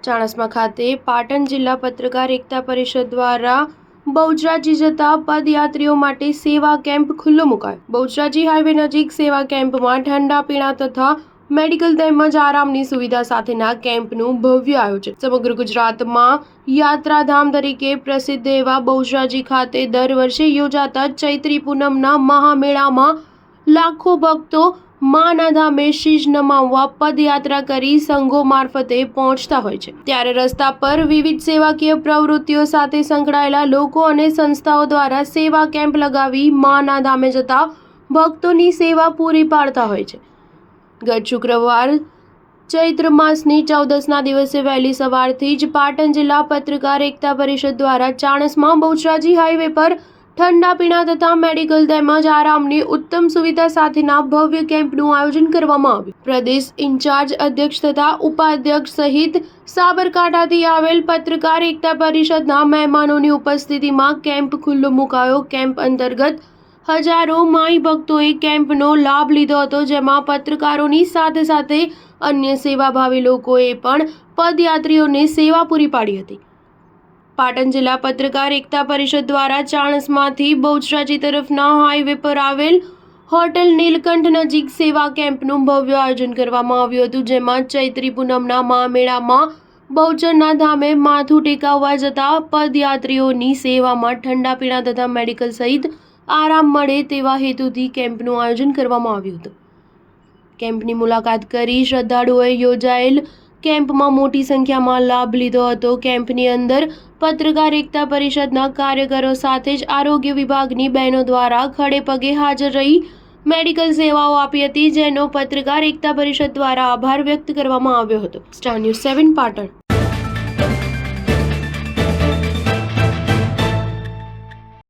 ચાણસ્મા ખાતે પાટણ જિલ્લા પત્રકાર એકતા પરિષદ દ્વારા બહુચરાજી જતા પદયાત્રીઓ માટે સેવા કેમ્પ ખુલ્લો મુકાયો। બહુચરાજી હાઈવે નજીક સેવા કેમ્પમાં ઠંડા પીણા તથા મેડિકલ તેમજ આરામની સુવિધા સાથેના કેમ્પનું ભવ્ય આયોજન। સમગ્ર ગુજરાતમાં યાત્રાધામ તરીકે પ્રસિદ્ધ એવા બહુચરાજી ખાતે દર વર્ષે યોજાતા ચૈત્રી પૂનમના મહામેળામાં લાખો ભક્તો માના ધામે શીશ નમાવવા પદયાત્રા કરી સંઘો મારફતે પહોંચતા હોય છે। ત્યારે રસ્તા પર વિવિધ સેવાકીય પ્રવૃત્તિઓ સાથે સંકળાયેલા લોકો અને સંસ્થાઓ દ્વારા સેવા કેમ્પ લગાવી માના ધામે જતા ભક્તોની સેવા પૂરી પાડતા હોય છે। ગત શુક્રવાર ચૈત્ર માસની 14ના દિવસે વહેલી સવારથી જ પાટણ જિલ્લા પત્રકાર એકતા પરિષદ દ્વારા ચાણસ્મા બહુચરાજી હાઈવે પર ઠંડા પીણા તથા મેડિકલ તેમજ આરામની ઉત્તમ સુવિધા સાથેના ભવ્ય કેમ્પનું આયોજન કરવામાં આવ્યું। પ્રદેશ ઇન્ચાર્જ અધ્યક્ષ તથા ઉપાધ્યક્ષ સહિત સાબરકાંઠાથી આવેલ પત્રકાર એકતા પરિષદના મહેમાનોની ઉપસ્થિતિમાં કેમ્પ ખુલ્લો મુકાયો। કેમ્પ અંતર્ગત હજારો માઈ ભક્તોએ કેમ્પનો લાભ લીધો હતો, જેમાં પત્રકારોની સાથે સાથે અન્ય સેવાભાવી લોકોએ પણ પદયાત્રીઓને સેવા પૂરી પાડી હતી। પાટણ જિલ્લા પત્રકાર એકતા પરિષદ દ્વારા ચાણસ્માથી બહુચરાજી તરફના હાઈવે પર આવેલ હોટલ નીલકંઠ નજીક સેવા કેમ્પનું ભવ્ય આયોજન કરવામાં આવ્યું હતું, જેમાં ચૈત્રી પૂનમના મહામેળામાં બહુચરના ધામે માથું ટેકવવા જતા પદયાત્રીઓની સેવામાં ઠંડા પીણા તથા મેડિકલ સહિત આરામ મળે તેવા હેતુથી કેમ્પનું આયોજન કરવામાં આવ્યું હતું। કેમ્પની મુલાકાત કરી શ્રદ્ધાળુઓએ યોજાયેલ કેમ્પમાં મોટી સંખ્યામાં લાભ લીધો હતો। કેમ્પની અંદર પત્રકાર એકતા પરિષદના કાર્યકરો સાથે જ આરોગ્ય વિભાગની બહેનો દ્વારા ખડે પગે હાજર રહી મેડિકલ સેવાઓ આપી હતી, જેનો પત્રકાર એકતા પરિષદ દ્વારા આભાર વ્યક્ત કરવામાં આવ્યો હતો। Star news 7 Patan.